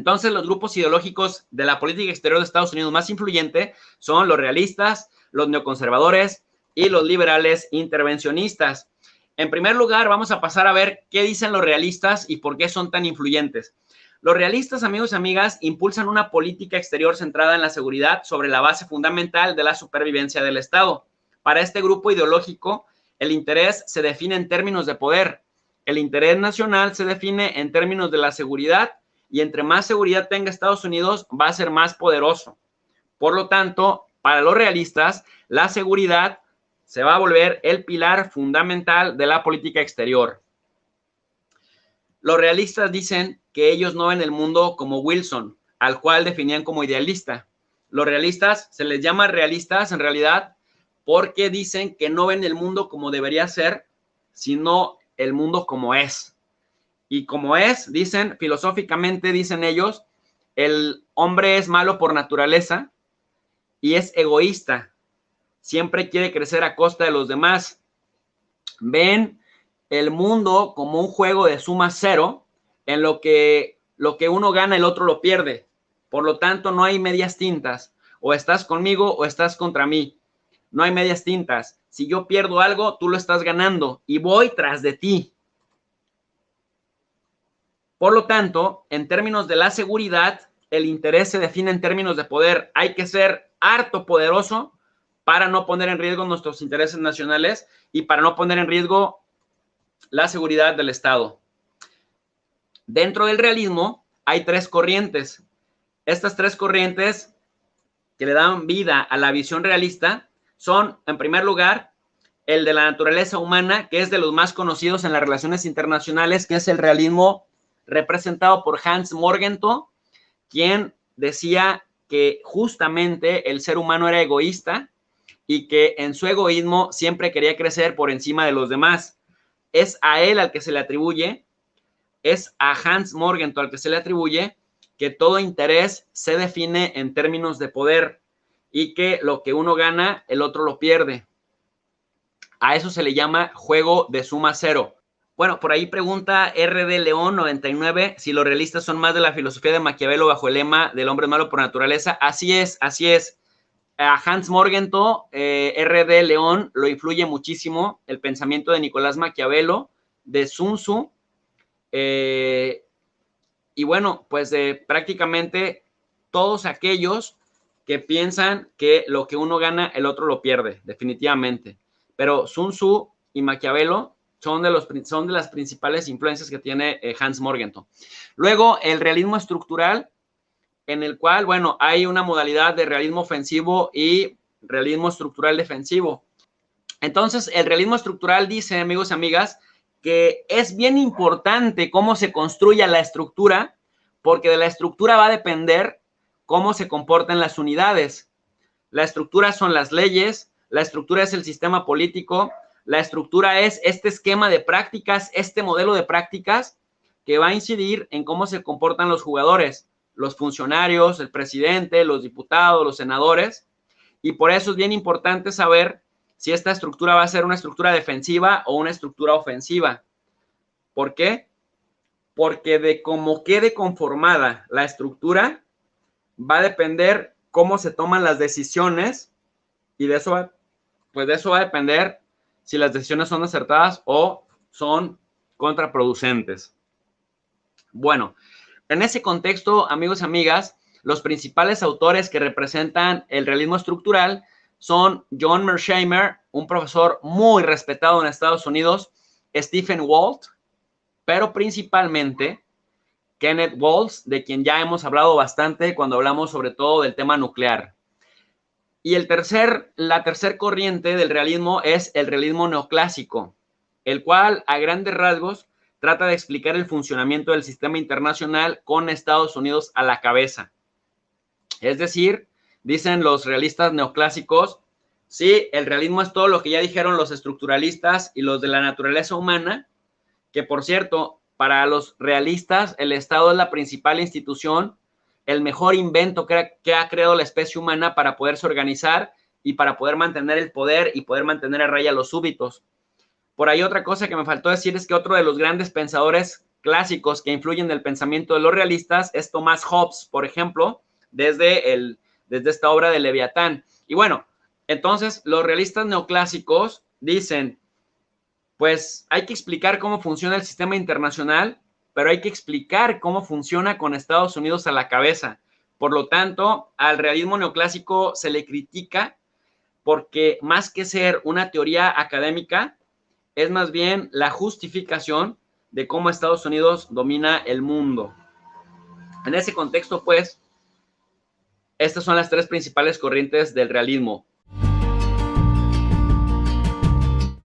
Entonces, los grupos ideológicos de la política exterior de Estados Unidos más influyente son los realistas, los neoconservadores y los liberales intervencionistas. En primer lugar, vamos a pasar a ver qué dicen los realistas y por qué son tan influyentes. Los realistas, amigos y amigas, impulsan una política exterior centrada en la seguridad sobre la base fundamental de la supervivencia del Estado. Para este grupo ideológico, el interés se define en términos de poder. El interés nacional se define en términos de la seguridad y entre más seguridad tenga Estados Unidos, va a ser más poderoso. Por lo tanto, para los realistas, la seguridad se va a volver el pilar fundamental de la política exterior. Los realistas dicen que ellos no ven el mundo como Wilson, al cual definían como idealista. Los realistas se les llama realistas en realidad porque dicen que no ven el mundo como debería ser, sino el mundo como es. Y como es, dicen, filosóficamente dicen ellos, el hombre es malo por naturaleza y es egoísta. Siempre quiere crecer a costa de los demás. Ven el mundo como un juego de suma cero, en lo que uno gana, el otro lo pierde. Por lo tanto, no hay medias tintas. O estás conmigo o estás contra mí. No hay medias tintas. Si yo pierdo algo, tú lo estás ganando y voy tras de ti. Por lo tanto, en términos de la seguridad, el interés se define en términos de poder. Hay que ser harto poderoso para no poner en riesgo nuestros intereses nacionales y para no poner en riesgo la seguridad del Estado. Dentro del realismo hay tres corrientes. Estas tres corrientes que le dan vida a la visión realista son, en primer lugar, el de la naturaleza humana, que es de los más conocidos en las relaciones internacionales, que es el realismo representado por Hans Morgenthau, quien decía que justamente el ser humano era egoísta y que en su egoísmo siempre quería crecer por encima de los demás. Es a él al que se le atribuye, es a Hans Morgenthau al que se le atribuye que todo interés se define en términos de poder y que lo que uno gana, el otro lo pierde. A eso se le llama juego de suma cero. Bueno, por ahí pregunta RD León 99 si los realistas son más de la filosofía de Maquiavelo bajo el lema del hombre malo por naturaleza. Así es, así es. A Hans Morgenthau, RD León, lo influye muchísimo el pensamiento de Nicolás Maquiavelo, de Sun Tzu, y bueno, pues prácticamente todos aquellos que piensan que lo que uno gana, el otro lo pierde, definitivamente. Pero Sun Tzu y Maquiavelo son de las principales influencias que tiene Hans Morgenthau. Luego, el realismo estructural, en el cual, bueno, hay una modalidad de realismo ofensivo y realismo estructural defensivo. Entonces, el realismo estructural dice, amigos y amigas, que es bien importante cómo se construya la estructura, porque de la estructura va a depender cómo se comportan las unidades. La estructura son las leyes, la estructura es el sistema político, la estructura es este esquema de prácticas, este modelo de prácticas que va a incidir en cómo se comportan los jugadores, los funcionarios, el presidente, los diputados, los senadores, y por eso es bien importante saber si esta estructura va a ser una estructura defensiva o una estructura ofensiva. ¿Por qué? Porque de cómo quede conformada la estructura va a depender cómo se toman las decisiones y de eso va a depender si las decisiones son acertadas o son contraproducentes. Bueno, en ese contexto, amigos y amigas, los principales autores que representan el realismo estructural son John Mearsheimer, un profesor muy respetado en Estados Unidos, Stephen Walt, pero principalmente Kenneth Waltz, de quien ya hemos hablado bastante cuando hablamos sobre todo del tema nuclear. Y la tercer corriente del realismo es el realismo neoclásico, el cual a grandes rasgos trata de explicar el funcionamiento del sistema internacional con Estados Unidos a la cabeza. Es decir, dicen los realistas neoclásicos, sí, el realismo es todo lo que ya dijeron los estructuralistas y los de la naturaleza humana, que por cierto, para los realistas el Estado es la principal institución, el mejor invento que ha creado la especie humana para poderse organizar y para poder mantener el poder y poder mantener a raya a los súbditos. Por ahí otra cosa que me faltó decir es que otro de los grandes pensadores clásicos que influyen en el pensamiento de los realistas es Thomas Hobbes, por ejemplo, desde esta obra de Leviatán. Y bueno, entonces los realistas neoclásicos dicen, pues hay que explicar cómo funciona el sistema internacional, pero hay que explicar cómo funciona con Estados Unidos a la cabeza. Por lo tanto, al realismo neoclásico se le critica porque más que ser una teoría académica, es más bien la justificación de cómo Estados Unidos domina el mundo. En ese contexto, pues, estas son las tres principales corrientes del realismo.